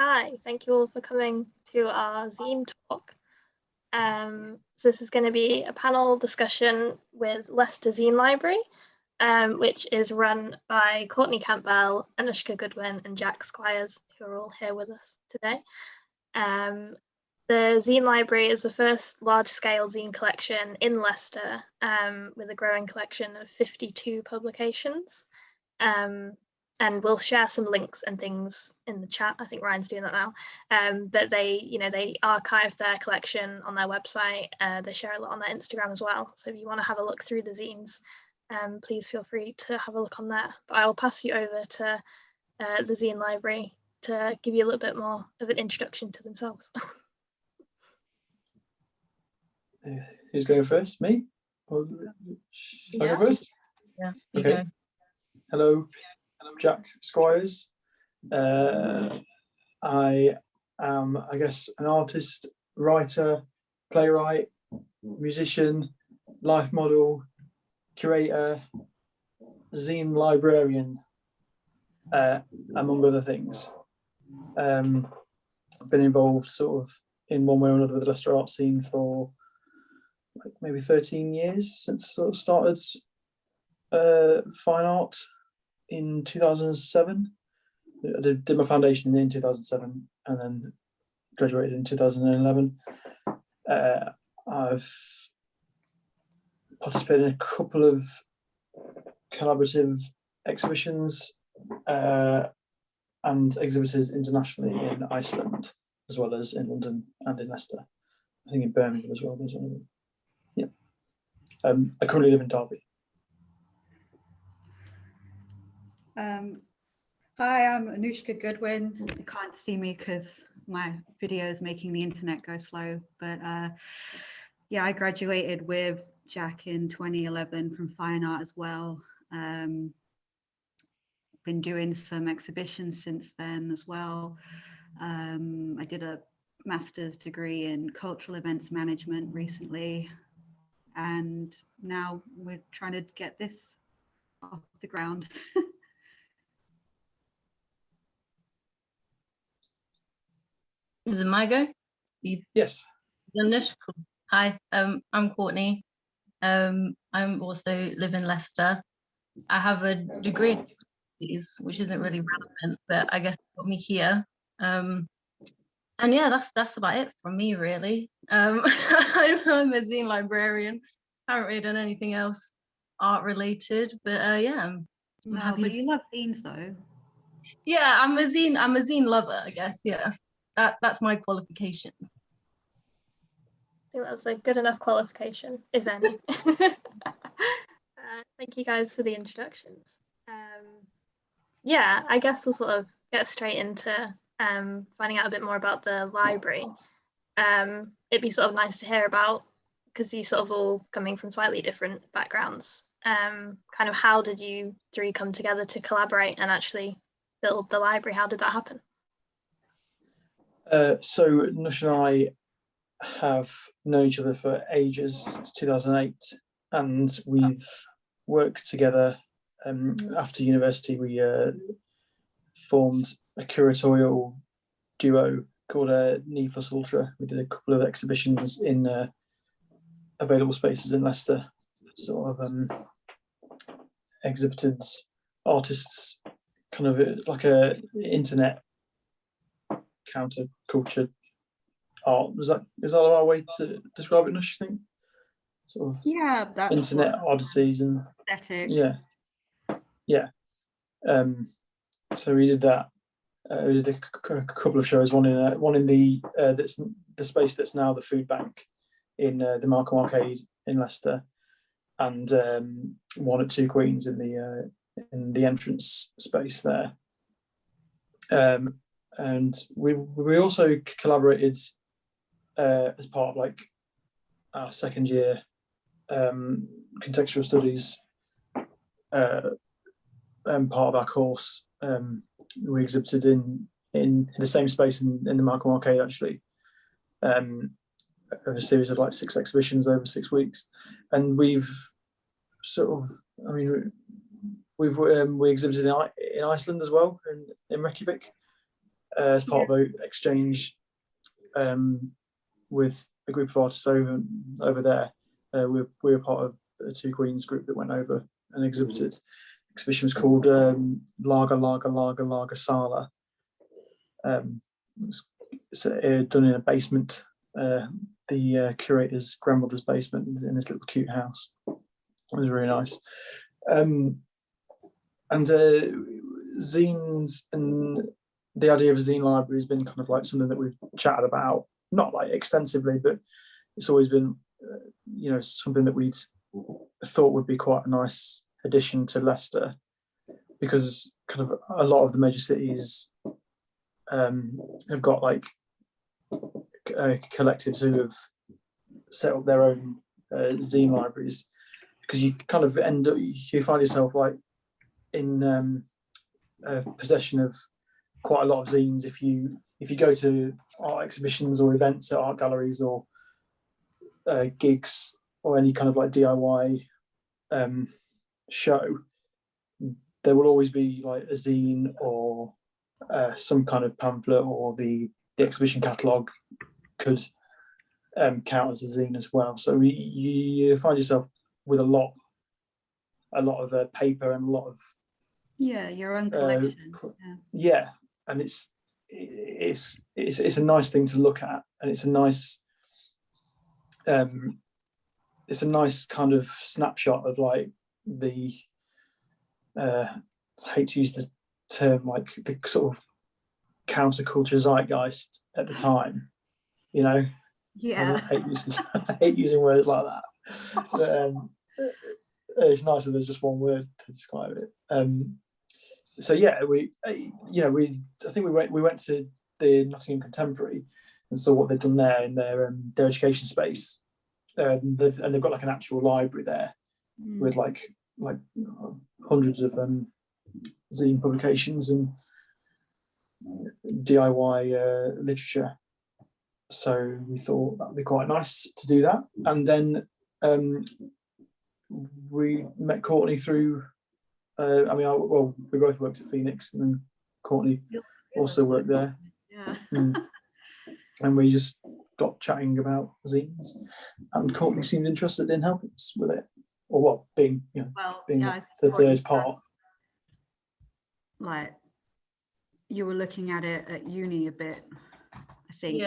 Hi, thank you all for coming to our zine talk. So this is going to be a panel discussion with Leicester Zine Library, which is run by Courteney Campbell, Anoushka Goodwin and Jack Squires, who are all here with us today. The Zine Library is the first large-scale zine collection in Leicester, with a growing collection of 52 publications. And we'll share some links and things in the chat. I think Ryan's doing that now. But they archive their collection on their website. They share a lot on their Instagram as well. So if you want to have a look through the zines, please feel free to have a look on there. But I will pass you over to the Zine Library to give you a little bit more of an introduction to themselves. Who's going first? Me? Or shall I go first? Yeah. Okay. Hello, I'm Jack Squires. I am, I guess, an artist, writer, playwright, musician, life model, curator, zine librarian, among other things. I've been involved sort of in one way or another with the Leicester art scene for like maybe 13 years since I sort of started fine art in 2007. I did my foundation in 2007 and then graduated in 2011. I've participated in a couple of collaborative exhibitions and exhibited internationally in Iceland as well as in London and in Leicester. I think in Birmingham as well. Yeah. I currently live in Derby. Hi, I'm Anoushka Goodwin. You can't see me because my video is making the internet go slow, but yeah, I graduated with Jack in 2011 from fine art as well. Been doing some exhibitions since then as well. I did a master's degree in cultural events management recently, and now we're trying to get this off the ground. Is it my go? Yes. Hi, I'm Courtney. I'm also live in Leicester. I have a degree in studies, which isn't really relevant, but I guess it got me here. And yeah, that's about it from me, really. I'm a zine librarian. Haven't really done anything else art related, but yeah, I'm happy. But you love zines though. Yeah, I'm a zine lover, I guess. Yeah, that's my qualification. I think that's a good enough qualification, if any. Thank you guys for the introductions. Yeah, I guess we'll sort of get straight into finding out a bit more about the library. It'd be sort of nice to hear about, because you sort of all coming from slightly different backgrounds, kind of how did you three come together to collaborate and actually build the library? How did that happen? So Nush and I have known each other for ages, since 2008, and we've worked together. After university, we formed a curatorial duo called Knee Plus Ultra. We did a couple of exhibitions in available spaces in Leicester, sort of exhibited artists, kind of like a internet counterculture art. Is that the right way to describe it, Nush, I think? Sort of, yeah, that's internet oddities and aesthetic. Yeah. So we did that. We did a couple of shows. One in the that's the space that's now the food bank in the Markham Arcade in Leicester, and one at Two Queens in the entrance space there. And we also collaborated as part of like our second year contextual studies part of our course. We exhibited in the same space in the Markham Arcade, actually, a series of like 6 exhibitions over 6 weeks, and we've sort of, I mean, we exhibited in Iceland as well, in Reykjavik, as part of an exchange with a group of artists over there. We were part of the Two Queens group that went over and exhibited. Exhibition was called Lager Lager Lager Lager Sala. It was done in a basement, the curator's grandmother's basement in this little cute house. It was really nice. And zines and the idea of a zine library has been kind of like something that we've chatted about, not like extensively, but it's always been, something that we'd thought would be quite a nice addition to Leicester, because kind of a lot of the major cities have got like collectives who have set up their own zine libraries, because you kind of you find yourself like in possession of quite a lot of zines if you go to art exhibitions or events at art galleries or gigs or any kind of like DIY show. There will always be like a zine or some kind of pamphlet, or the exhibition catalogue could count as a zine as well. So you find yourself with a lot of paper and a lot of your own collection. And it's a nice thing to look at, and it's a nice kind of snapshot of like the I hate to use the term, like the sort of counterculture zeitgeist at the time, I hate using words like that, but it's nice that there's just one word to describe it. So yeah, I think we went to the Nottingham Contemporary and saw what they've done there in their education space, and they've got like an actual library there with like hundreds of zine publications and DIY literature. So we thought that would be quite nice to do that. And then we met Courtney through, we both worked at Phoenix, and then Courtney also worked there. Yeah. And we just got chatting about zines, and Courtney seemed interested in helping us with it, or being the third part. Like, you were looking at it at uni a bit, I think.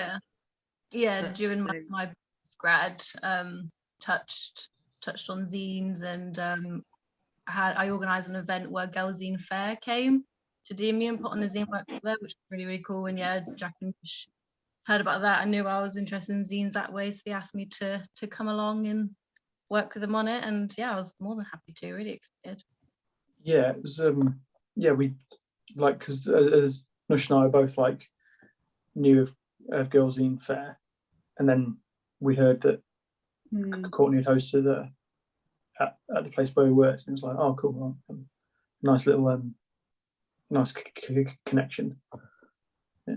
Yeah. During my grad, touched on zines, and I organised an event where Girls Zine Fair came to Demi and put on a zine workshop there, which was really, really cool. And Jack and Mish heard about that. I knew I was interested in zines that way, so they asked me to come along and work with them on it. And I was more than happy to. Really excited. Yeah, it was. We like, because Nush and I are both like knew of Girls Zine Fair, and then we heard that Courtney had hosted at the place where we worked, and it was like, oh, cool, nice little nice connection. Yeah.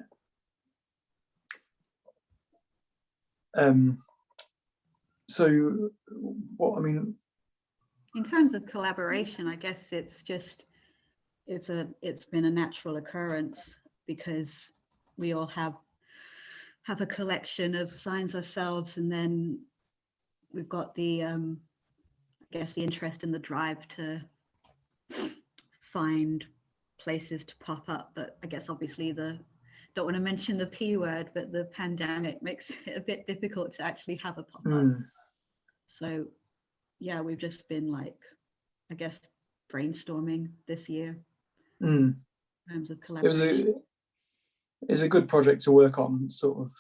So what I mean, in terms of collaboration, I guess it's been a natural occurrence, because we all have a collection of signs ourselves, and then we've got the the interest and the drive to find places to pop up. But I guess obviously don't want to mention the P word, but the pandemic makes it a bit difficult to actually have a pop-up. So we've just been like, I guess, brainstorming this year in terms of collaboration. It was a good project to work on, sort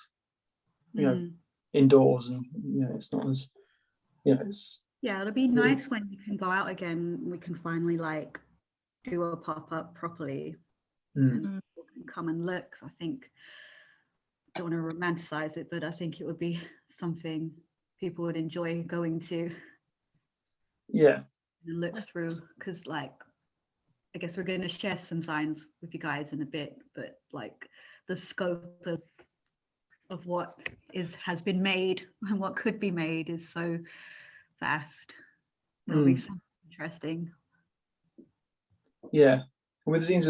of, indoors, and it's not as, it's. Yeah, it'll be nice when we can go out again. We can finally like do a pop-up properly. And people can come and look. I think, I don't want to romanticize it, but I think it would be something people would enjoy going to. Yeah. And look through, because like, I guess we're going to share some signs with you guys in a bit, but like the scope of what has been made and what could be made is so vast. It'll be something interesting. Yeah, with zines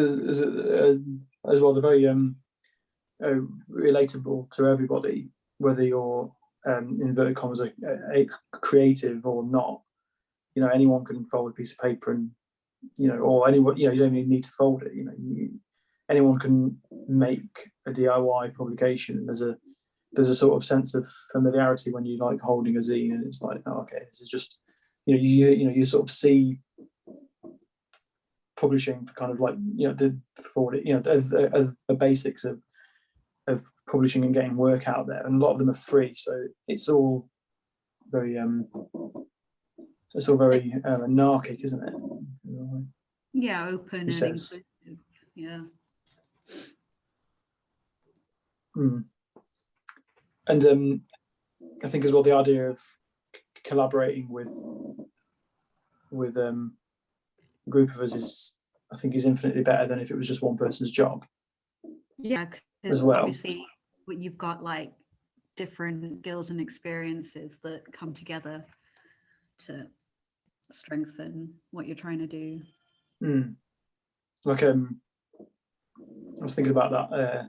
as well, they're very relatable to everybody, whether you're inverted commas a creative or not. You know, anyone can fold a piece of paper and, you know, or anyone, you know, you don't even need to fold it. You know, anyone can make a DIY publication. There's a sort of sense of familiarity when you like holding a zine, and it's like, oh, okay, this is just, you know, you sort of see publishing for kind of like, you know, the basics of publishing and getting work out there, and a lot of them are free, so it's all very anarchic, isn't it? Yeah, open and inclusive. Yeah. And I think as well the idea of collaborating with a group of us is infinitely better than if it was just one person's job. Yeah, as well. Obviously, you've got like different skills and experiences that come together to strengthen what you're trying to do. Like I was thinking about that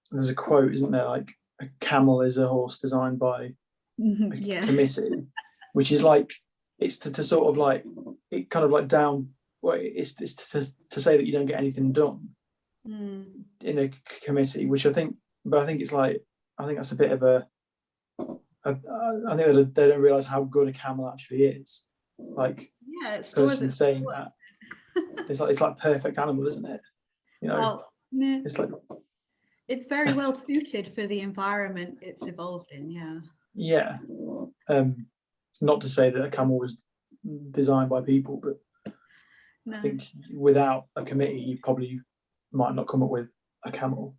there's a quote, isn't there, like a camel is a horse designed by a committee, which is like, it's to sort of like, it kind of like down, well, it's to say that you don't get anything done in a committee, which I think it's like, I think that's a bit of I think that they don't realise how good a camel actually is. Like, it's person saying that, it's like perfect animal, isn't it? You know, it's like, it's very well suited for the environment it's evolved in. Yeah. Not to say that a camel was designed by people, but I think without a committee, you probably might not come up with a camel.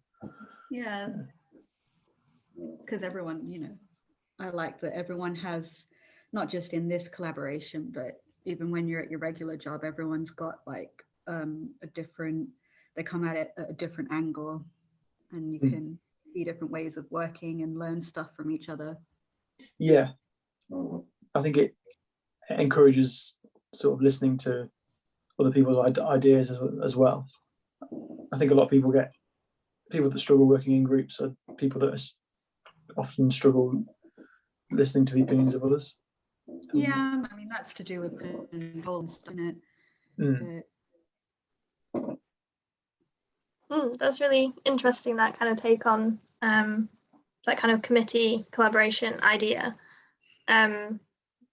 Yeah. Because everyone, you know, I like that everyone has, not just in this collaboration, but even when you're at your regular job, everyone's got like they come at it at a different angle, and you can see different ways of working and learn stuff from each other. Yeah, I think it encourages sort of listening to other people's ideas as well. I think a lot of people that struggle working in groups are people that often struggle listening to the opinions of others. Yeah, I mean, that's to do with involved, isn't it? That's really interesting, that kind of take on that kind of committee collaboration idea.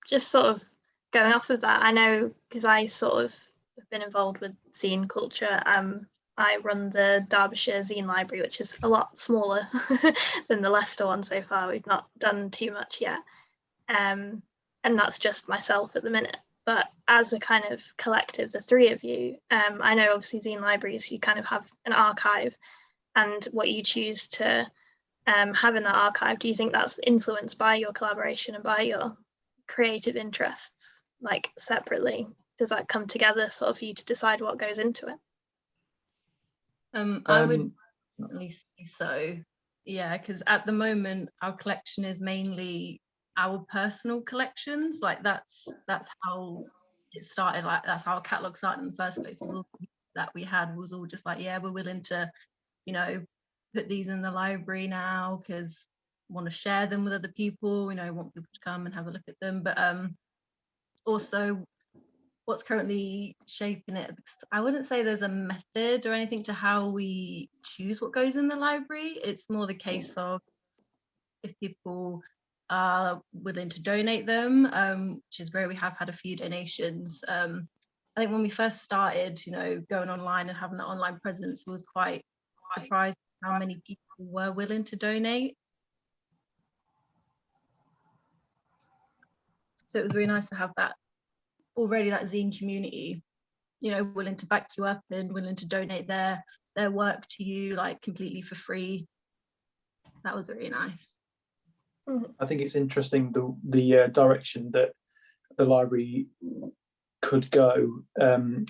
Just sort of going off of that, I know, because I sort of have been involved with zine culture. I run the Derbyshire Zine Library, which is a lot smaller than the Leicester one so far. We've not done too much yet. And that's just myself at the minute. But as a kind of collective, the three of you, I know obviously Zine Libraries, you kind of have an archive, and what you choose to have in that archive, do you think that's influenced by your collaboration and by your creative interests, like separately? Does that come together sort of for you to decide what goes into it? I would at least say so, yeah, because at the moment our collection is mainly our personal collections. Like that's how it started. Like that's how our catalogue started in the first place. Was all that we had was all just like, yeah, we're willing to, you know, put these in the library now because want to share them with other people. You know, want people to come and have a look at them. But also, what's currently shaping it, I wouldn't say there's a method or anything to how we choose what goes in the library. It's more the case of if people are willing to donate them, which is great. We have had a few donations. I think when we first started, you know, going online and having that online presence, was quite surprised how many people were willing to donate. So it was really nice to have that already, that zine community, you know, willing to back you up and willing to donate their work to you, like completely for free. That was really nice. I think it's interesting the direction that the library could go,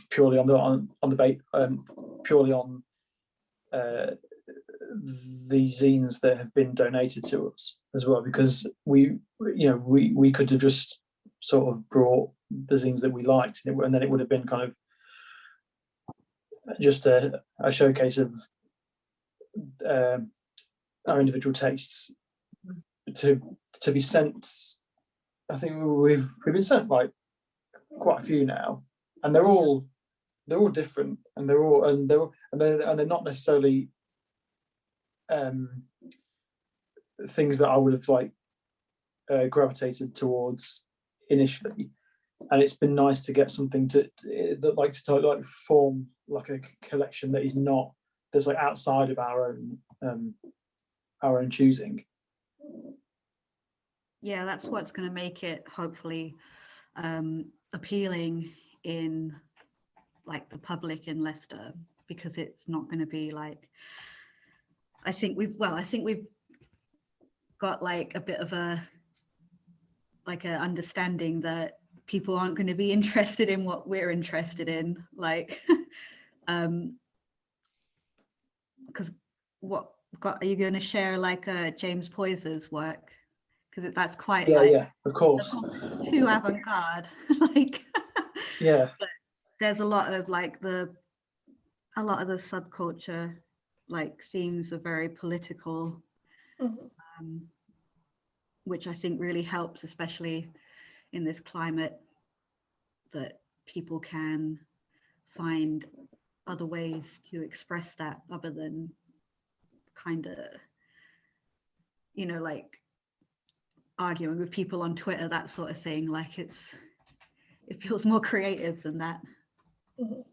purely on the zines that have been donated to us as well, because we could have just sort of brought the zines that we liked, and then it would have been kind of just a showcase of our individual tastes to be sent. I think we've been sent like quite a few now, and they're all different, and they're not necessarily things that I would have like gravitated towards initially. And it's been nice to get something to form like a collection that is not that's like outside of our own choosing. Yeah, that's what's going to make it hopefully appealing in like the public in Leicester, because it's not going to be like, I think we've got like a bit of a understanding that people aren't going to be interested in what we're interested in, like because are you going to share like James Poyser's work, because that's quite yeah, of course, too avant-garde. Like yeah, but there's a lot of the subculture like themes are very political, which I think really helps, especially in this climate, that people can find other ways to express that other than kind of, like arguing with people on Twitter, that sort of thing. Like it feels more creative than that. Oh,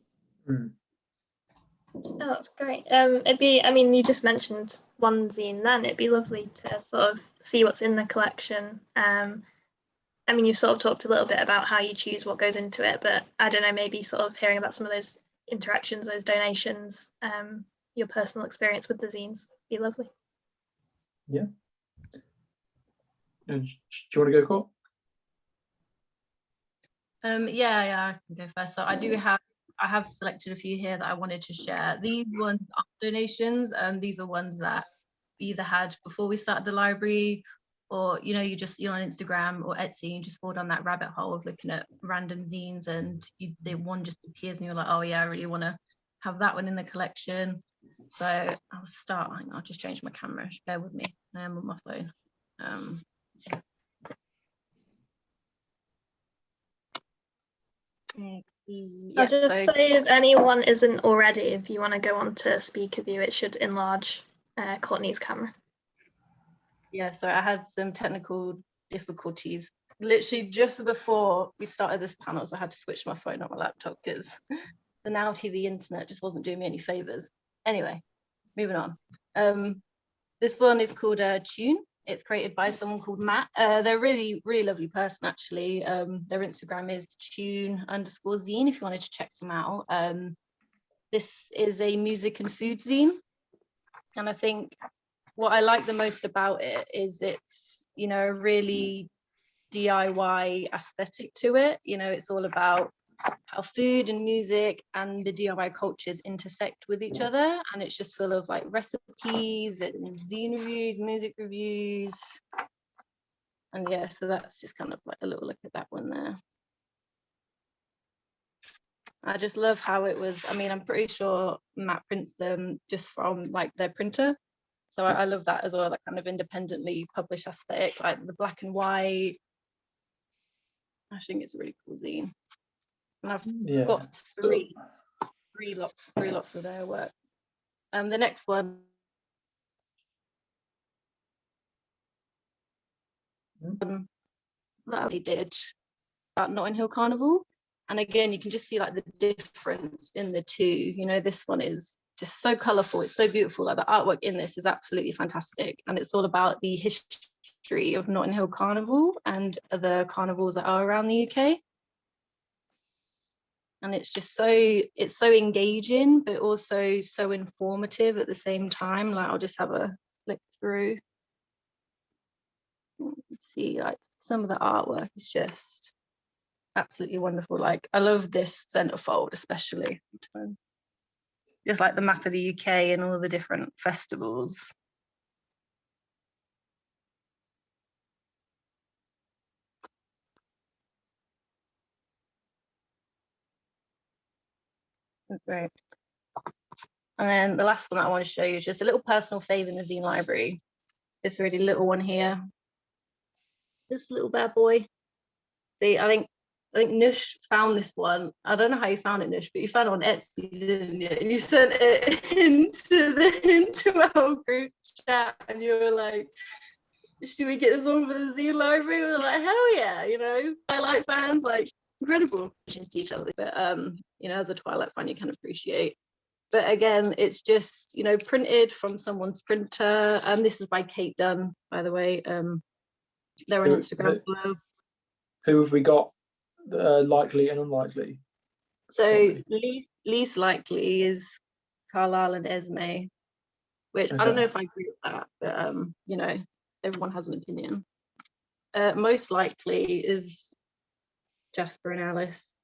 that's great. You just mentioned one zine then. It'd be lovely to sort of see what's in the collection. You sort of talked a little bit about how you choose what goes into it, but I don't know, maybe sort of hearing about some of those interactions, those donations, your personal experience with the zines would be lovely. Yeah. Do you want to go, Court? Yeah, I can go first. So I have selected a few here that I wanted to share. These ones are donations. These are ones that we either had before we started the library, or you're on Instagram or Etsy and just fall down that rabbit hole of looking at random zines, and one just appears and you're like, oh yeah, I really want to have that one in the collection. So I'll just change my camera, bear with me, I am on my phone. I'll just say, if anyone isn't already, if you want to go on to speaker view, it should enlarge Courtney's camera. Yeah, so I had some technical difficulties literally just before we started this panel, so I had to switch my phone on my laptop because the Now TV internet just wasn't doing me any favors. Anyway, moving on. This one is called Tune. It's created by someone called Matt. They're a really, really lovely person, actually. Their Instagram is tune_zine if you wanted to check them out. This is a music and food zine. And I think what I like the most about it is it's, a really DIY aesthetic to it. It's all about how food and music and the DIY cultures intersect with each other, and it's just full of like recipes and zine reviews, music reviews, and yeah, so that's just kind of like a little look at that one there. I just love how it was. I'm pretty sure Matt prints them just from like their printer, so I love that as well, that kind of independently published aesthetic, like the black and white. I think it's a really cool zine. And I've got three lots of their work. The next one that they did about Notting Hill Carnival, and again you can just see like the difference in the two. This one is just so colourful, it's so beautiful. Like the artwork in this is absolutely fantastic, and it's all about the history of Notting Hill Carnival and other carnivals that are around the UK. And it's just so engaging, but also so informative at the same time. Like I'll just have a flick through. See, like some of the artwork is just absolutely wonderful. Like I love this centerfold especially. Just like the map of the UK and all the different festivals. That's great. And then the last one that I want to show you is just a little personal fave in the Zine Library. This really little one here. This little bad boy. I think Nush found this one. I don't know how you found it, Nush, but you found it on Etsy, didn't you? And you sent it into our group chat, and you were like, should we get this one for the Zine Library? We were like, hell yeah, you know, Twilight fans, like, incredible detail. But you know, as a Twilight fan, you can appreciate. But again, it's just, you know, printed from someone's printer. This is by Kate Dunn, by the way. They're on Instagram below. Who have we got? Likely and unlikely. So least likely is Carlisle and Esme, which I don't know if I agree with that, but you know, everyone has an opinion. Most likely is Jasper and Alice,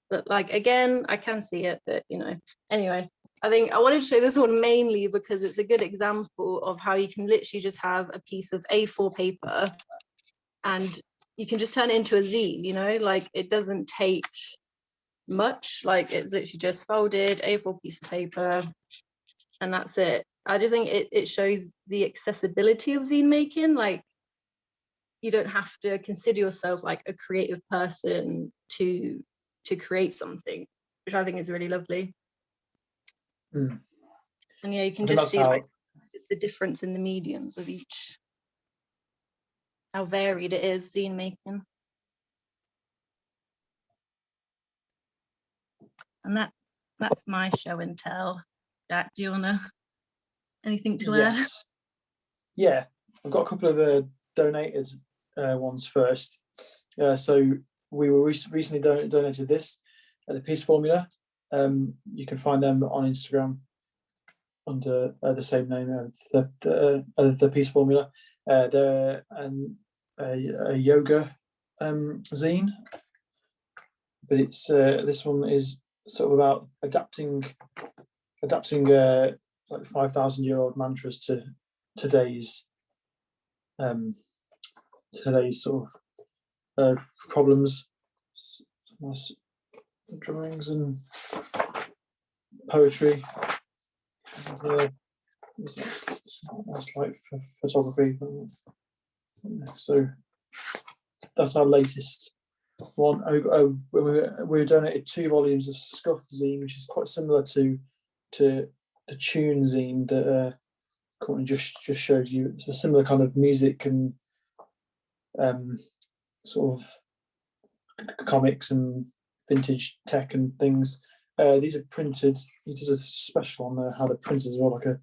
but like, again, I can see it, but you know, anyway, I think I wanted to show this one mainly because it's a good example of how you can literally just have a piece of A4 paper and you can just turn it into a zine, you know, like it doesn't take much, like it's literally just folded A4 piece of paper and that's it. I just think it shows the accessibility of zine making. Like, you don't have to consider yourself like a creative person to create something, which I think is really lovely. And yeah, you can just see like the difference in the mediums of each, how varied it is, zine making. And that's my show and tell. Jack, do you wanna anything to add? Yeah, I've got a couple of donated ones first. So we were recently donated this at the Peace Formula. You can find them on Instagram under the same name, the Peace Formula. They're a yoga zine, but it's this one is sort of about adapting like 5,000-year-old mantras to today's sort of problems, nice drawings and poetry. That's like photography. So that's our latest one. We donated 2 volumes of Scuff zine, which is quite similar to the Tune zine that Courtney just showed you. It's a similar kind of music and sort of comics and vintage tech and things. These are printed. There's a special on there how they're printed as well, like a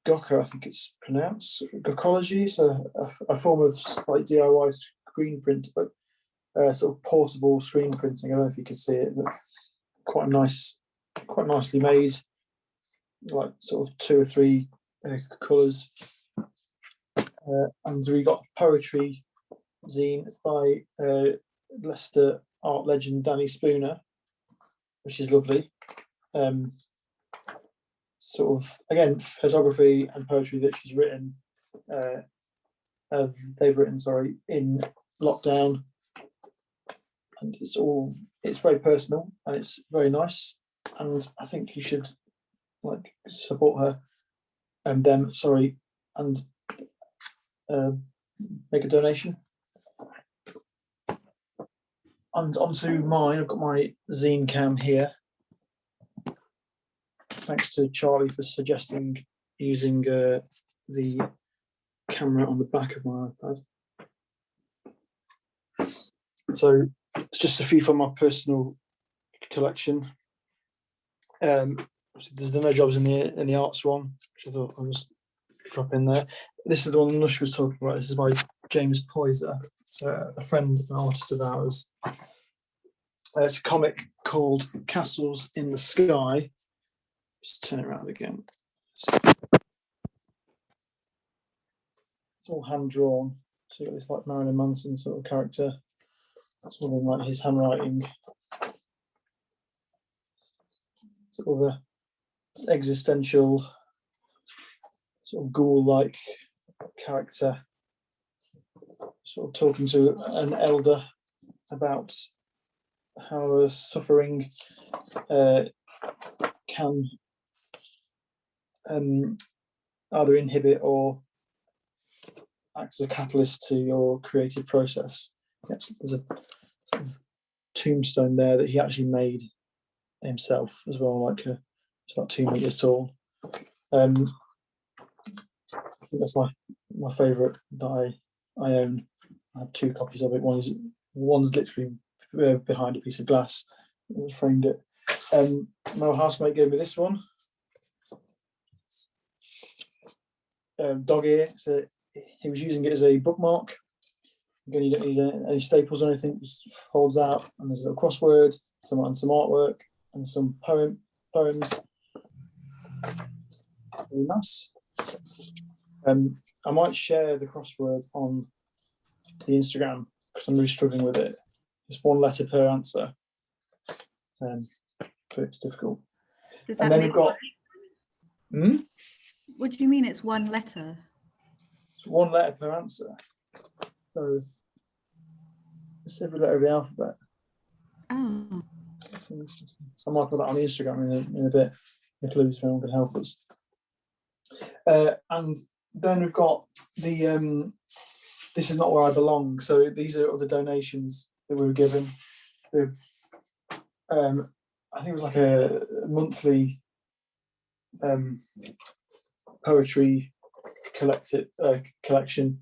Gokka, I think it's pronounced, Gokology. So a form of like DIY screen print, but sort of portable screen printing. I don't know if you can see it, but quite nicely made. Like sort of 2 or 3 colours. And we got poetry zine by Leicester art legend Danny Spooner, which is lovely. Sort of, again, photography and poetry that she's written, they've written, sorry, in lockdown. And it's very personal and it's very nice. And I think you should like support her and them, sorry, and make a donation. And onto mine, I've got my zine cam here. Thanks to Charlie for suggesting using the camera on the back of my iPad. So it's just a few from my personal collection. There's no jobs in the arts one, which I thought I'll just drop in there. This is the one Nush was talking about. This is by James Poyser. It's a friend, an artist of ours. It's a comic called Castles in the Sky. Just turn it around again. It's all hand drawn. So you got this like Marilyn Manson sort of character. That's all in like his handwriting. Sort of a existential, sort of ghoul-like character, sort of talking to an elder about how suffering can either inhibit or act as a catalyst to your creative process. Yes, there's a sort of tombstone there that he actually made himself as well, like it's about 2 meters tall. I think that's my favourite that I own. I have 2 copies of it. One's literally behind a piece of glass. I framed it. My old housemate gave me this one. Dog ear. So he was using it as a bookmark. Again, you don't need any staples or anything. Just folds out, and there's a little crossword, some artwork, and some poems. Very nice. I might share the crossword on the Instagram because I'm really struggling with it. It's 1 letter per answer, so it's difficult. And then we've got. What do you mean? It's 1 letter. It's 1 letter per answer. So it's every letter of the alphabet. Oh. So I might put that on the Instagram in a bit. The clues if anyone can help us. And then we've got the This Is Not Where I Belong. So these are other donations that we were given. I think it was like a monthly poetry collection.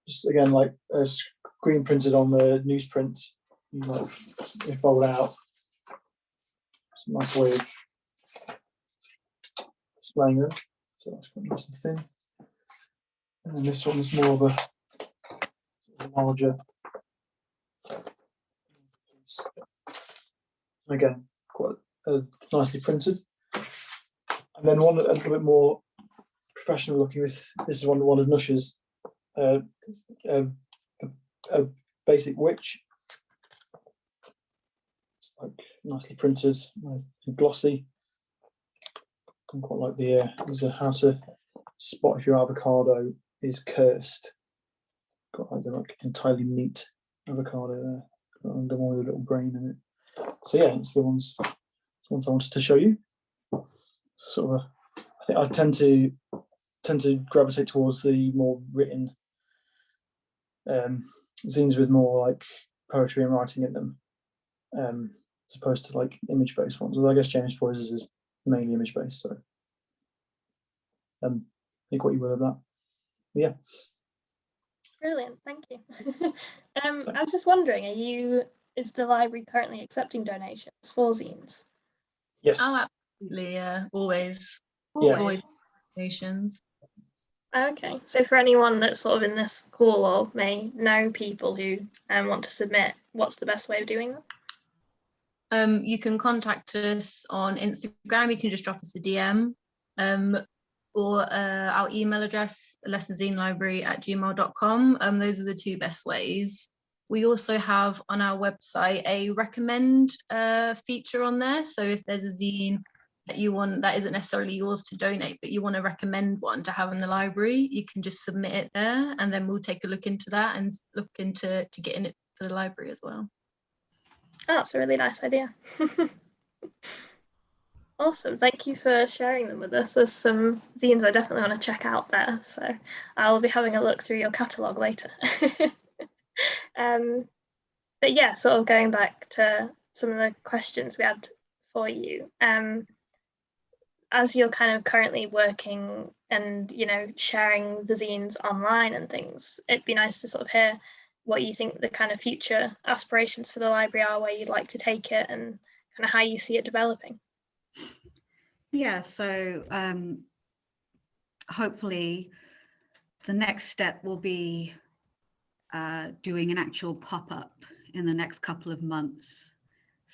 Just again, like screen printed on the newsprint. You fold out. It's a nice way of displaying them. So that's quite nice and thin. And then this one is more of a larger. Again, quite nicely printed. And then one a little bit more professional looking. This is one of Anoushka's. A basic witch. It's like nicely printed, glossy. I quite like there's a how to spot if your avocado is cursed. Got like entirely neat avocado there. Got the one with a little brain in it. So yeah, it's the ones I wanted to show you. Sort of, I think I tend to gravitate towards the more written zines with more like poetry and writing in them, as opposed to like image-based ones. Although I guess James Boyce's is mainly image-based, so think what you will of that. But yeah. Brilliant, thank you. I was just wondering, is the library currently accepting donations for zines? Yes. Oh, absolutely, yeah, always donations. Okay, so for anyone that's sort of in this call or may know people who want to submit, what's the best way of doing that? You can contact us on Instagram. You can just drop us a DM, or our email address, leicesterzinelibrary@gmail.com. Those are the 2 best ways. We also have on our website a recommend feature on there. So if there's a zine that you want that isn't necessarily yours to donate, but you want to recommend one to have in the library, you can just submit it there, and then we'll take a look into that and look into getting it for the library as well. Oh, that's a really nice idea. Awesome, thank you for sharing them with us. There's some zines I definitely want to check out there, so I'll be having a look through your catalogue later. But yeah, sort of going back to some of the questions we had for you. As you're kind of currently working and sharing the zines online and things, it'd be nice to sort of hear what you think the kind of future aspirations for the library are, where you'd like to take it, and kind of how you see it developing. Yeah, so hopefully the next step will be doing an actual pop-up in the next couple of months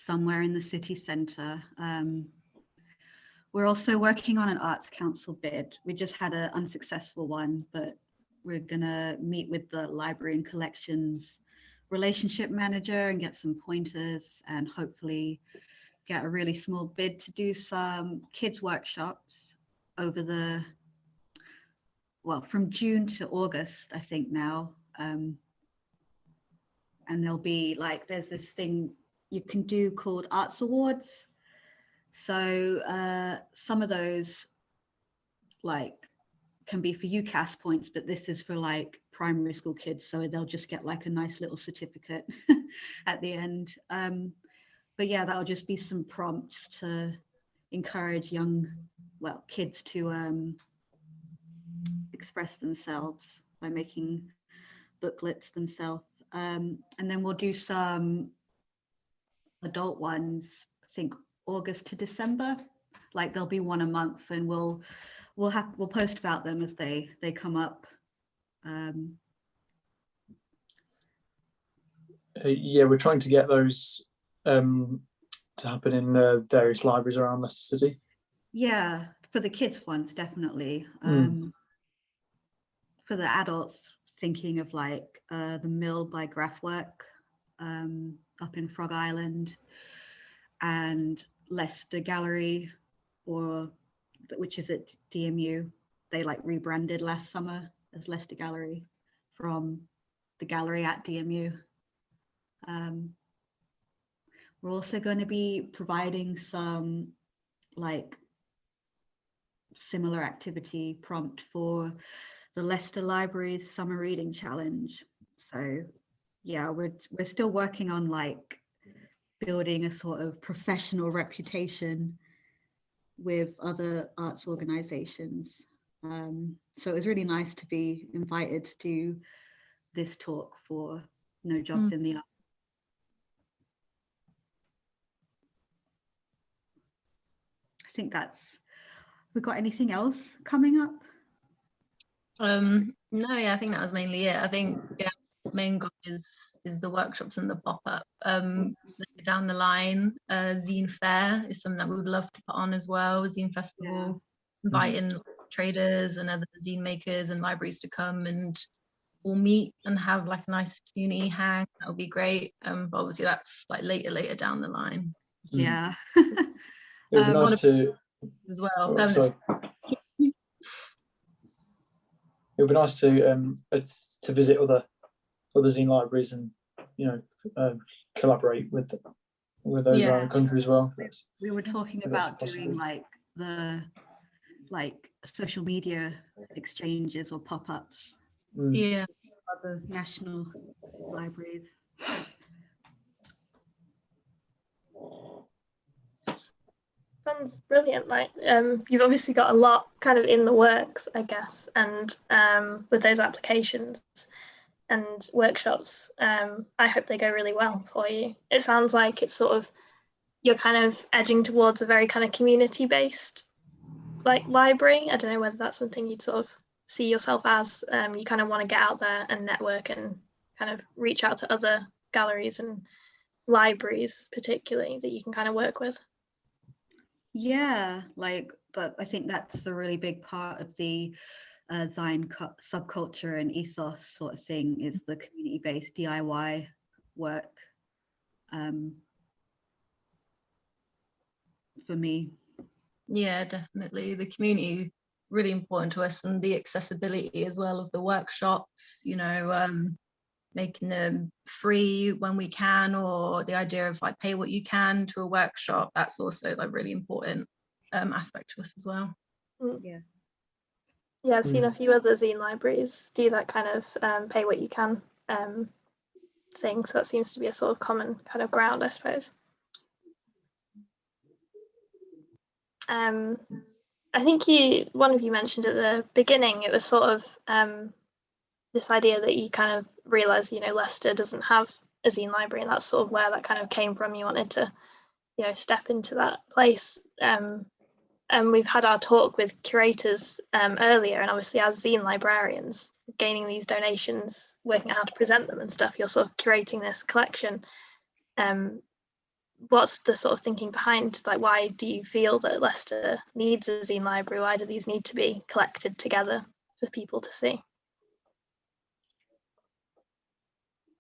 somewhere in the city centre. We're also working on an Arts Council bid. We just had an unsuccessful one, but we're gonna meet with the library and collections relationship manager and get some pointers, and hopefully get a really small bid to do some kids workshops over from June to August, I think now. And there'll be there's this thing you can do called Arts Awards. So some of those like can be for UCAS points, but this is for like primary school kids, so they'll just get like a nice little certificate at the end. But yeah, that'll just be some prompts to encourage kids to express themselves by making booklets themselves. And then we'll do some adult ones, I think August to December. Like there'll be one a month, and we'll post about them as they come up. Yeah, we're trying to get those to happen in various libraries around Leicester City. Yeah, for the kids ones, definitely. For the adults, thinking of like the Mill by Graphwork up in Frog Island, and Leicester Gallery, which is at DMU. They like rebranded last summer as Leicester Gallery from the gallery at DMU. We're also going to be providing some like similar activity prompt for the Leicester Library's Summer Reading Challenge. So yeah, we're still working on like building a sort of professional reputation with other arts organizations. So it was really nice to be invited to do this talk for No Jobs in the Arts. I think we got anything else coming up? No, yeah, I think that was mainly it. I think main goal is the workshops and the pop-up. Down the line, Zine Fair is something that we would love to put on as well. Zine Festival, inviting traders and other zine makers and libraries to come and all meet and have like a nice community hang. That would be great. But obviously that's like later down the line. Yeah. It would be nice to as well. Oh, sorry. It would be nice to visit other zine libraries and collaborate with those around the country as well. We were talking about doing like the social media exchanges or pop-ups. Yeah, other national libraries. Sounds brilliant. Like you've obviously got a lot kind of in the works, I guess, and with those applications and workshops, I hope they go really well for you. It sounds like it's sort of you're kind of edging towards a very kind of community-based like library. I don't know whether that's something you'd sort of see yourself as. You kind of want to get out there and network and kind of reach out to other galleries and libraries particularly that you can kind of work with. Yeah, but I think that's a really big part of the Zine subculture and ethos sort of thing, is the community-based DIY work for me. Yeah, definitely. The community really important to us, and the accessibility as well of the workshops, making them free when we can, or the idea of like pay what you can to a workshop. That's also like really important aspect to us as well. Yeah, I've seen a few other zine libraries do that kind of pay what you can thing, so that seems to be a sort of common kind of ground, I suppose. I think one of you mentioned at the beginning, it was sort of this idea that you kind of realised, Leicester doesn't have a zine library, and that's sort of where that kind of came from. You wanted to, step into that place. And we've had our talk with curators earlier, and obviously as zine librarians, gaining these donations, working out how to present them and stuff, you're sort of curating this collection. What's the sort of thinking behind, like, why do you feel that Leicester needs a zine library? Why do these need to be collected together for people to see?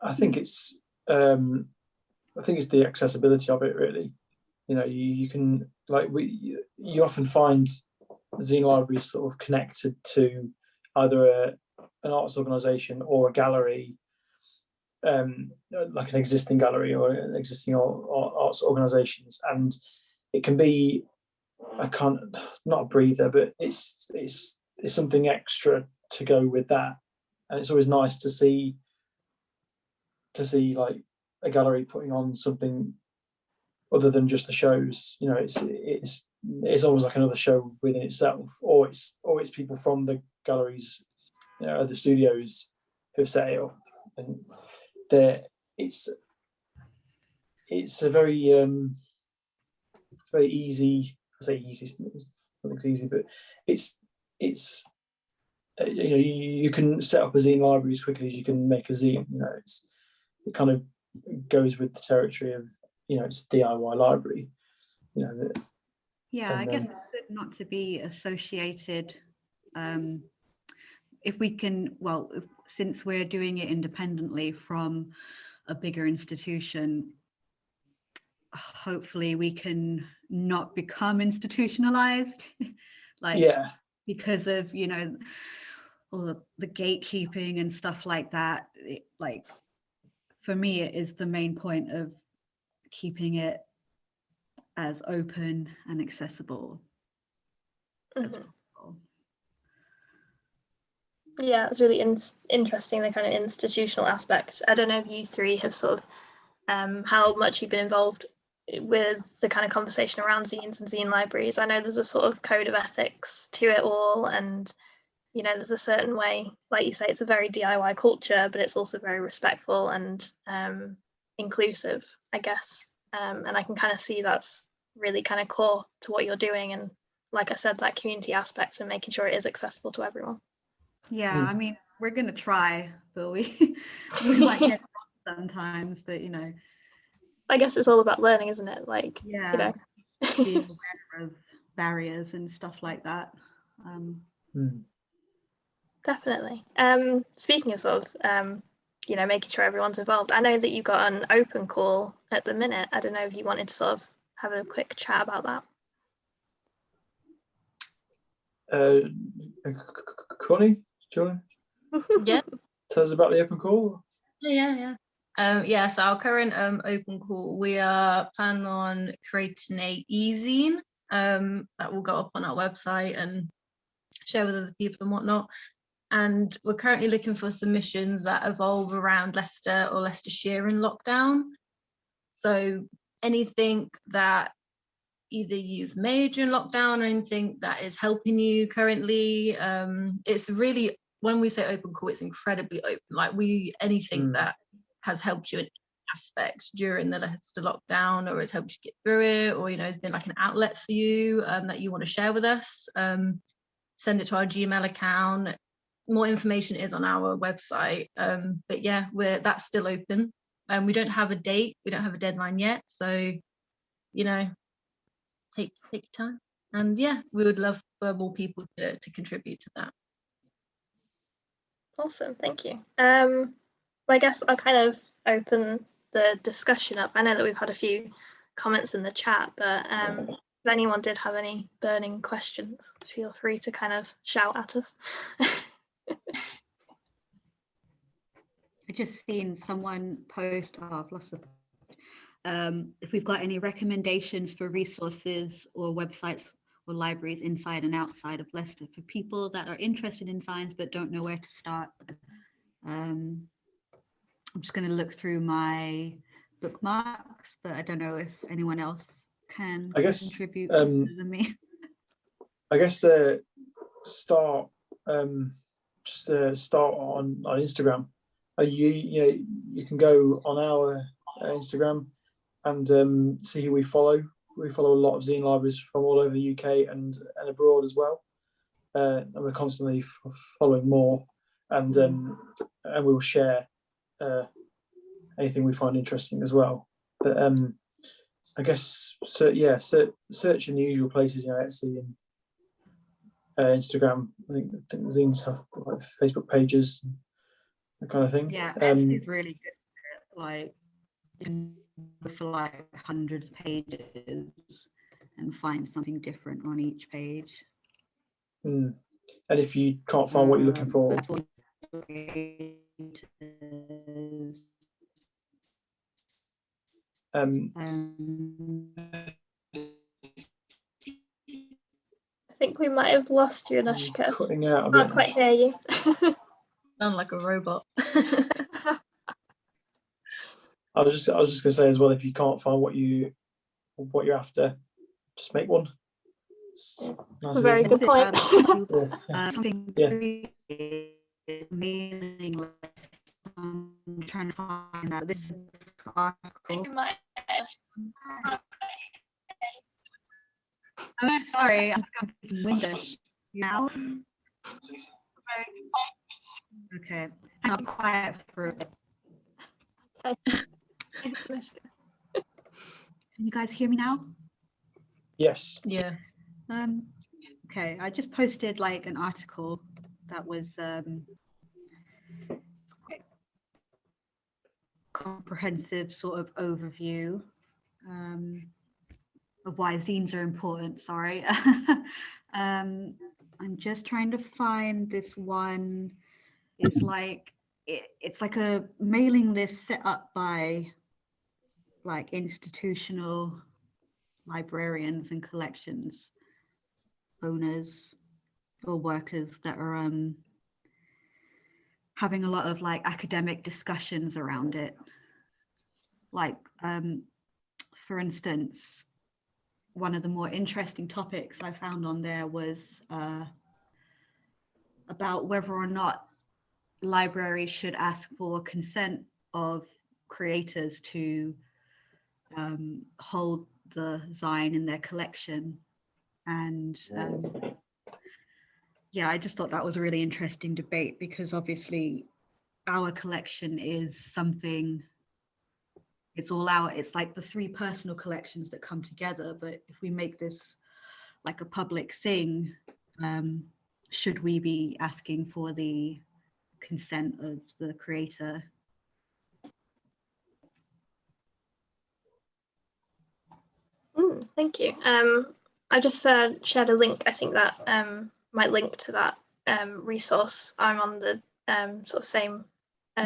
I think it's the accessibility of it, really. You can you often find zine libraries sort of connected to either an arts organisation or a gallery, like an existing gallery or an existing arts organisations, and it can be I can't, not a breather, but it's something extra to go with that, and it's always nice to see like a gallery putting on something other than just the shows. You know, it's almost like another show within itself, or it's people from the galleries, you know, the studios who've set it up, and it's a very easy. I say easy, nothing's easy, but it's you know, you can set up a zine library as quickly as you can make a zine. You know, it kind of goes with the territory of, you know, it's a DIY library. You know, yeah, I guess it's good not to be associated. If we can, well, since we're doing it independently from a bigger institution, hopefully we can not become institutionalized, like, yeah, because of, you know, all the gatekeeping and stuff like that. Like, for me, it is the main point of keeping it as open and accessible as possible. Yeah, it's really interesting, the kind of institutional aspect. I don't know if you three have sort of how much you've been involved with the kind of conversation around zines and zine libraries. I know there's a sort of code of ethics to it all, and you know, there's a certain way, like you say, it's a very DIY culture, but it's also very respectful and inclusive, I guess. And I can kind of see that's really kind of core to what you're doing. And like I said, that community aspect and making sure it is accessible to everyone. Yeah, I mean, we're gonna try, but we might get it wrong sometimes, but you know. I guess it's all about learning, isn't it? Like, yeah, you know. being aware of barriers and stuff like that. Definitely. Speaking of sort of, you know, making sure everyone's involved, I know that you've got an open call at the minute. I don't know if you wanted to sort of have a quick chat about that. Connie, do you want Yeah. to tell us about the open call? Yeah. So our current open call, we are planning on creating a e-zine that will go up on our website and share with other people and whatnot. And we're currently looking for submissions that evolve around Leicester or Leicestershire in lockdown. So anything that either you've made during lockdown or anything that is helping you currently. It's really, when we say open call, it's incredibly open. Like anything that has helped you in any aspect during the Leicester lockdown, or has helped you get through it, or, you know, has been like an outlet for you that you want to share with us, send it to our Gmail account. More information is on our website, but yeah, that's still open. We don't have a date, we don't have a deadline yet, so, you know, take your time. And yeah, we would love for more people to contribute to that. Awesome, thank you. Well, I guess I'll kind of open the discussion up. I know that we've had a few comments in the chat, but if anyone did have any burning questions, feel free to kind of shout at us. I just seen someone post, I've lost it. If we've got any recommendations for resources or websites or libraries inside and outside of Leicester for people that are interested in science but don't know where to start. I'm just going to look through my bookmarks, but I don't know if anyone else can contribute better than me. I guess start on Instagram. You can go on our Instagram and see who we follow. We follow a lot of zine libraries from all over the UK and abroad as well, and we're constantly following more, and we will share anything we find interesting as well. But I guess search in the usual places, you know, Etsy and Instagram. I think the zines have like Facebook pages, that kind of thing. Yeah, Etsy is really good. Like, for like hundreds of pages and find something different on each page. And if you can't find what you're looking for, think we might have lost you, Anoushka. Cutting out a Can't bit. quite hear you. Sound like a robot. I was just going to say as well, if you can't find what you're after, just make one. It's nice and Very easy. good point. Something Yeah. meaningless. I'm trying to find that. This article. I'm sorry, I'm thinking Windows now. Okay, I'm quiet for a bit. Can you guys hear me now? Yes. Yeah. Okay, I just posted like an article that was quite comprehensive sort of overview of why zines are important. Sorry. I'm just trying to find this one. It's like it's like a mailing list set up by like institutional librarians and collections owners or workers that are having a lot of like academic discussions around it. Like for instance, one of the more interesting topics I found on there was about whether or not libraries should ask for consent of creators to hold the Zine in their collection. And yeah, I just thought that was a really interesting debate, because obviously our collection is something, it's like the three personal collections that come together. But if we make this like a public thing, should we be asking for the consent of the creator? Thank you. I just shared a link. I think that might link to that resource. I'm on the sort of same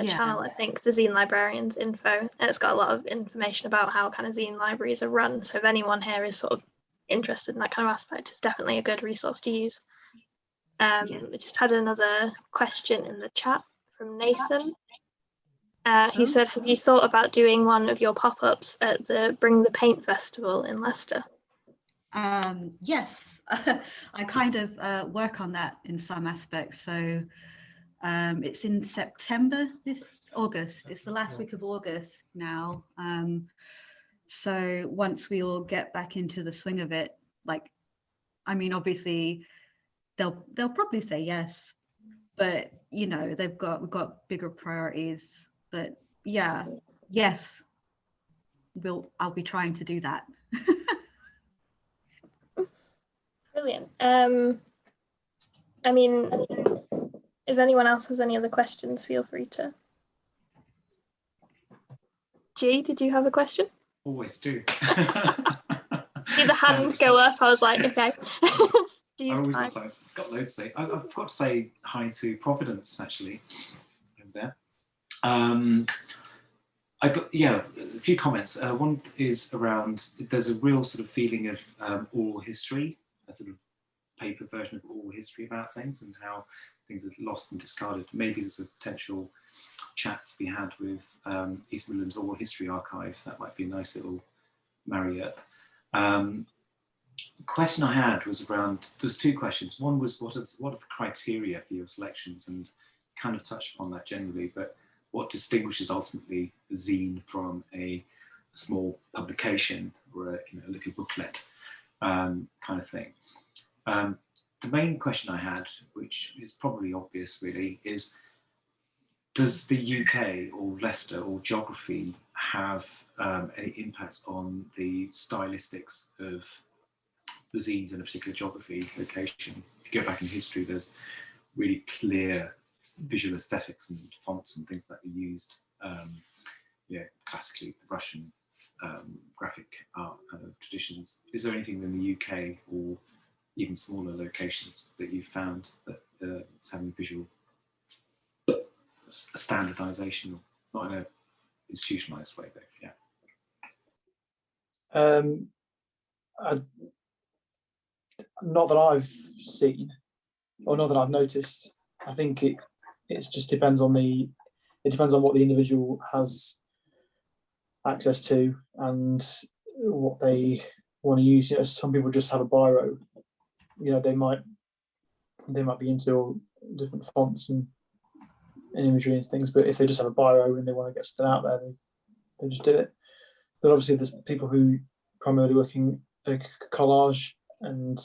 channel, I think, the Zine Librarians info, and it's got a lot of information about how kind of zine libraries are run. So if anyone here is sort of interested in that kind of aspect, it's definitely a good resource to use. We just had another question in the chat from Nathan. He said, have you thought about doing one of your pop-ups at the Bring the Paint Festival in Leicester? Yes, I kind of work on that in some aspects. So it's in September, August. It's the last week of August now. So once we all get back into the swing of it, like, I mean, obviously they'll probably say yes, but you know, we've got bigger priorities. But yeah, yes, I'll be trying to do that. Brilliant. I mean, if anyone else has any other questions, feel free to. G, did you have a question? Always do. See the hand go up. I was like, okay. I've always got loads to say. I've got to say hi to Providence, actually, over there. I got a few comments. One is around, there's a real sort of feeling of oral history, a sort of paper version of oral history about things and how things are lost and discarded. Maybe there's a potential chat to be had with East Midlands Oral History Archive. That might be a nice little marry up. The question I had was around, there's two questions. One was what are the criteria for your selections, and kind of touched upon that generally, but what distinguishes ultimately a zine from a small publication or a little booklet kind of thing. The main question I had, which is probably obvious really, is does the UK or Leicester or geography have any impact on the stylistics of the zines in a particular geography location? If you go back in history, there's really clear visual aesthetics and fonts and things that are used, classically the Russian graphic art kind of traditions. Is there anything in the UK or even smaller locations that you've found that it's having visual standardization, not in an institutionalized way, but yeah. not that I've seen, or not that I've noticed. I think it just depends on what the individual has access to and what they want to use. You know, some people just have a biro. You know, they might be into different fonts and imagery and things, but if they just have a biro and they want to get something out there, they just do it. But obviously, there's people who primarily working a collage and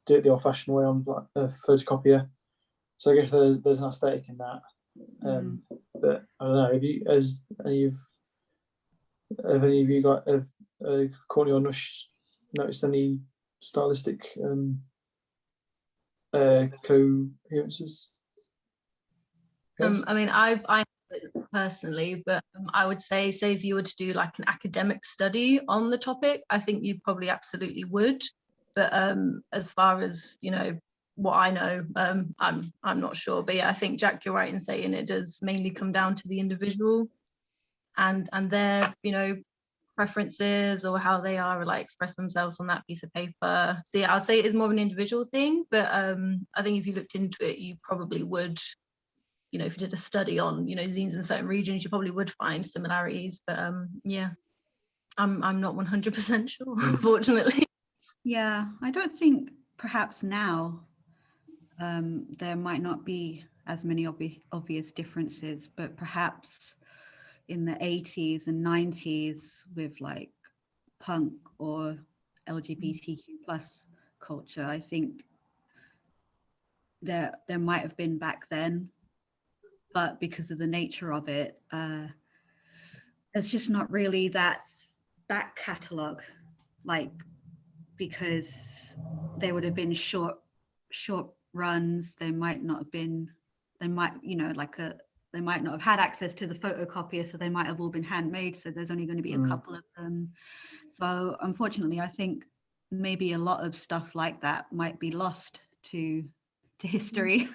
do it the old-fashioned way on like a photocopier. So I guess there's an aesthetic in that. But I don't know. Have any of you got Courtney or Nush noticed any stylistic coherences? I mean, I personally, but I would say if you were to do like an academic study on the topic, I think you probably absolutely would. But as far as, you know, what I know, I'm not sure. But yeah, I think, Jack, you're right in saying it does mainly come down to the individual and their, you know, preferences or how they are like express themselves on that piece of paper. So yeah, I'd say it is more of an individual thing, but I think if you looked into it, you probably would, you know, if you did a study on, you know, zines in certain regions, you probably would find similarities. But yeah, I'm not 100% sure, unfortunately. Yeah, I don't think perhaps now there might not be as many obvious differences, but perhaps in the 80s and 90s with like punk or LGBTQ plus culture, I think there might have been back then, but because of the nature of it, there's just not really that back catalogue, like, because there would have been short runs. They might not have been, they might, you know, like they might not have had access to the photocopier, so they might have all been handmade, so there's only going to be a couple of them. So unfortunately, I think maybe a lot of stuff like that might be lost to history.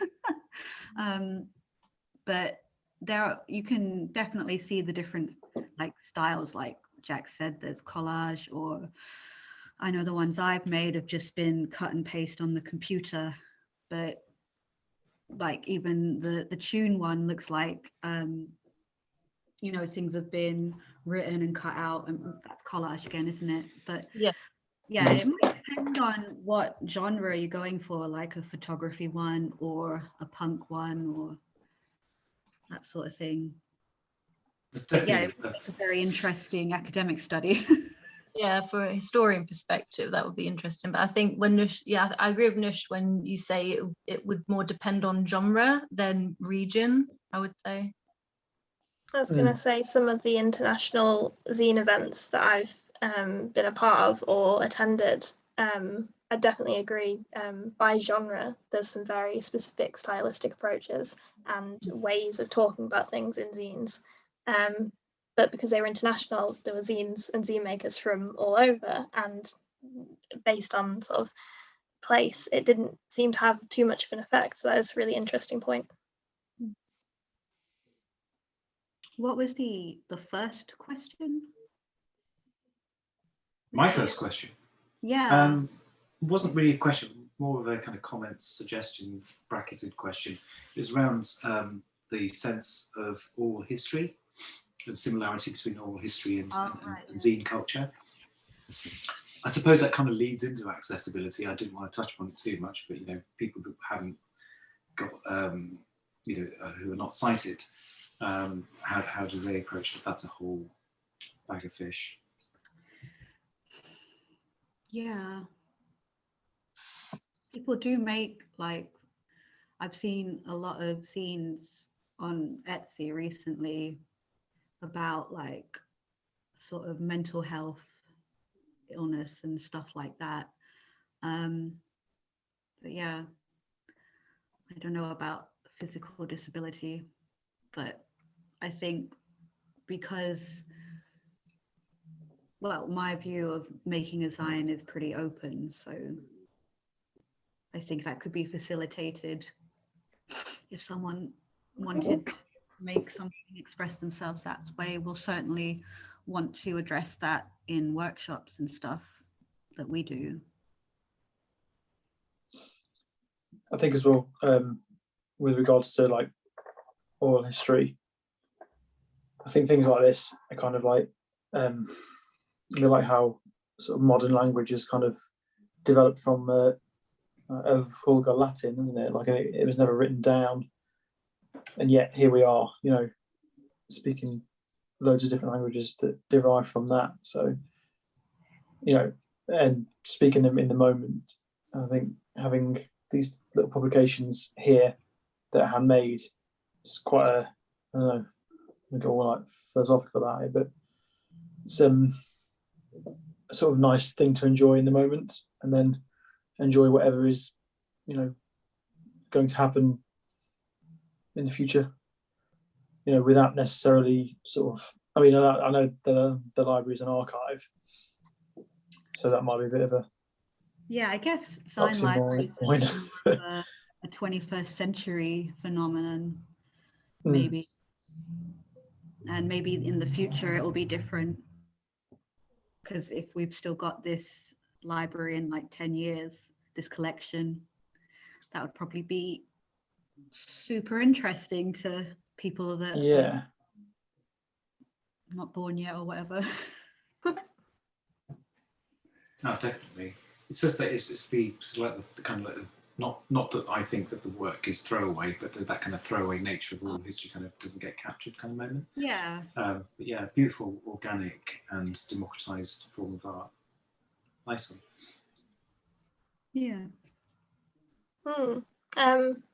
But you can definitely see the different like styles, like Jack said, there's collage, or I know the ones I've made have just been cut and paste on the computer, but like even the tune one looks like you know, things have been written and cut out, and that's collage again, isn't it? But yeah, it might depend on what genre you're going for, like a photography one or a punk one or that sort of thing. Yeah, it's a very interesting academic study. Yeah, for a historian perspective, that would be interesting. But I think when Nush, yeah, I agree with Nush when you say it would more depend on genre than region, I would say. I was going to say some of the international zine events that I've been a part of or attended, I definitely agree. By genre, there's some very specific stylistic approaches and ways of talking about things in zines. But because they were international, there were zines and zine makers from all over, and based on sort of place, it didn't seem to have too much of an effect. So that is a really interesting point. What was the first question? My first question? Yeah. Wasn't really a question, more of a kind of comment, suggestion, bracketed question. It was around the sense of oral history, the similarity between oral history and zine culture. I suppose that kind of leads into accessibility. I didn't want to touch on it too much, but, you know, people that haven't got, you know, who are not sighted, how do they approach it? That's a whole bag of fish. Yeah. People do make, like, I've seen a lot of zines on Etsy recently about like sort of mental health, illness and stuff like that. But yeah, I don't know about physical disability, but I think because, well, my view of making a zine is pretty open, so I think that could be facilitated if someone wanted to make something, express themselves that way. We'll certainly want to address that in workshops and stuff that we do. I think as well, with regards to like oral history, I think things like this are kind of like, they're like how sort of modern language has kind of developed from vulgar Latin, isn't it? Like it was never written down, and yet here we are, you know, speaking loads of different languages that derive from that. So, you know, and speaking them in the moment, I think having these little publications here that are handmade is quite a, I don't know, I go all like philosophical about it, but it's a sort of nice thing to enjoy in the moment, and then enjoy whatever is, you know, going to happen in the future, you know, without necessarily sort of, I mean, I know the library is an archive, so that might be a bit of a, yeah, I guess Zine Library oxymoron. is more of a 21st century phenomenon, maybe. And maybe in the future it will be different, because if we've still got this library in like 10 years, this collection, that would probably be super interesting to people that are not born yet or whatever. No, definitely. It's just that it's the sort of like the kind of like not that I think that the work is throwaway, but that kind of throwaway nature of oral history kind of doesn't get captured kind of moment. Yeah. But yeah, beautiful, organic, and democratized form of art. Nice one. Yeah.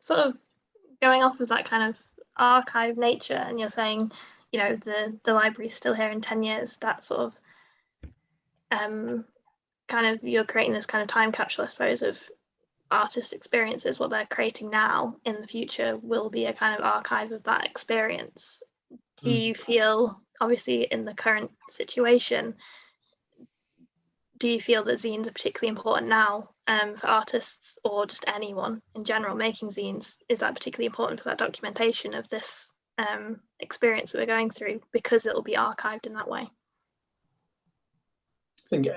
Sort of going off of that kind of archive nature, and you're saying, you know, the library's still here in 10 years, that sort of kind of, you're creating this kind of time capsule, I suppose, of artists' experiences. What they're creating now in the future will be a kind of archive of that experience. Do you feel, obviously in the current situation, do you feel that zines are particularly important now for artists, or just anyone in general making zines? Is that particularly important for that documentation of this experience that we're going through, because it will be archived in that way? I think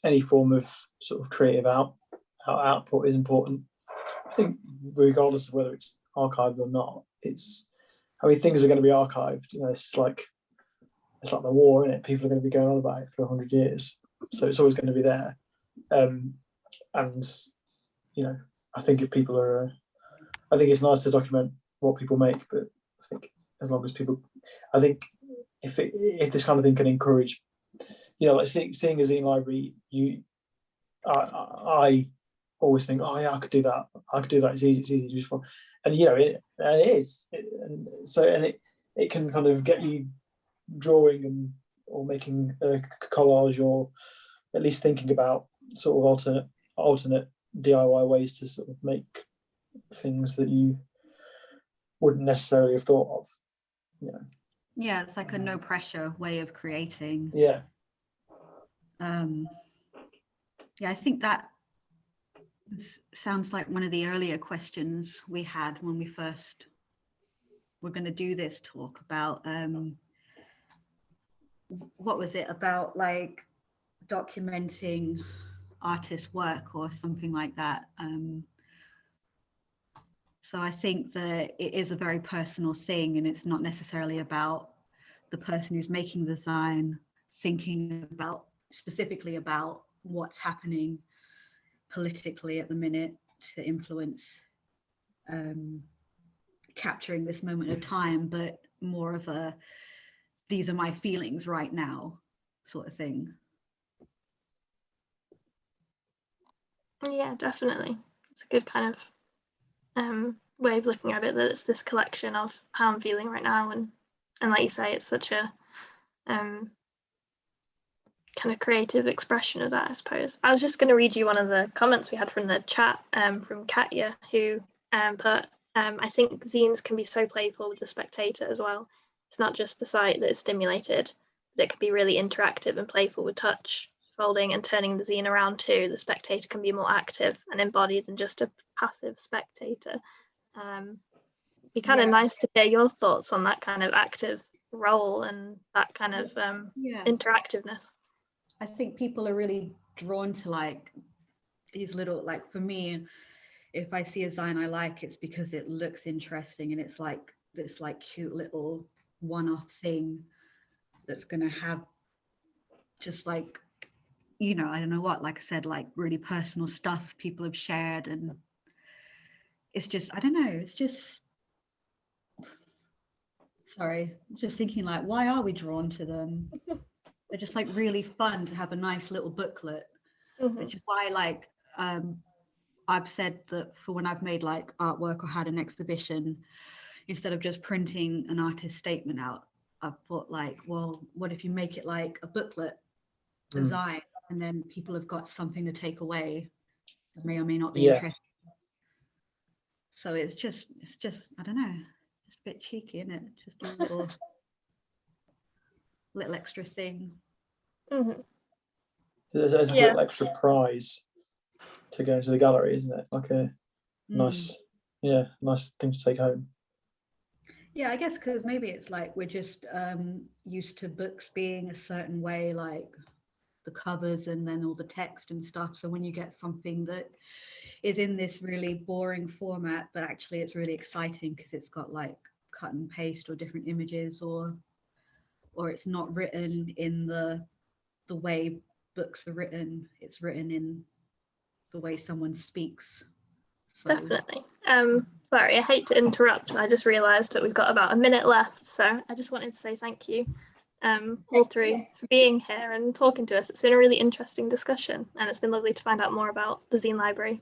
any form of sort of creative output is important. I think regardless of whether it's archived or not, I mean, things are going to be archived. You know, it's like the war, isn't it? People are going to be going on about it for 100 years, so it's always going to be there. And you know, I think if people are, I think it's nice to document what people make, but I think as long as people, I think if this kind of thing can encourage, you know, like seeing a zine library, I always think, oh yeah, I could do that. It's easy to do fun, and you know, it is, and it can kind of get you drawing or making a collage, or at least thinking about sort of alternate DIY ways to sort of make things that you wouldn't necessarily have thought of. You know. Yeah, it's like a no pressure way of creating. Yeah. Yeah, I think that sounds like one of the earlier questions we had when we first were going to do this talk about what was it about, like documenting artist work or something like that. So I think that it is a very personal thing, and it's not necessarily about the person who's making the zine thinking about specifically about what's happening politically at the minute to influence capturing this moment of time, but more of a, these are my feelings right now sort of thing. Yeah, definitely. It's a good kind of way of looking at it, that it's this collection of how I'm feeling right now, and like you say, it's such a kind of creative expression of that, I suppose. I was just going to read you one of the comments we had from the chat from Katya, who put, I think zines can be so playful with the spectator as well. It's not just the sight that is stimulated, but it can be really interactive and playful with touch. Folding and turning the zine around too, the spectator can be more active and embodied than just a passive spectator. Be kind of nice to hear your thoughts on that kind of active role and that kind of interactiveness. I think people are really drawn to like these little, like for me, if I see a zine I like, it's because it looks interesting and it's like this like cute little one-off thing that's gonna have just like, you know, I don't know what, like I said, like really personal stuff people have shared, and it's just, I don't know, it's just, sorry, just thinking like, why are we drawn to them? They're just like really fun to have a nice little booklet, which is why like I've said that for when I've made like artwork or had an exhibition, instead of just printing an artist statement out, I've thought like, well, what if you make it like a booklet, a zine, and then people have got something to take away that may or may not be interesting. So it's just, I don't know, just a bit cheeky, isn't it? Just a little extra thing. There's a little extra prize to go into the gallery, isn't it? Like a nice, nice thing to take home. Yeah, I guess because maybe it's like we're just used to books being a certain way, like the covers and then all the text and stuff. So when you get something that is in this really boring format, but actually it's really exciting because it's got like cut and paste or different images, or it's not written in the way books are written, it's written in the way someone speaks. So. Definitely. Sorry, I hate to interrupt. I just realised that we've got about a minute left, so I just wanted to say thank you, all three, for being here and talking to us. It's been a really interesting discussion, and it's been lovely to find out more about the Zine Library.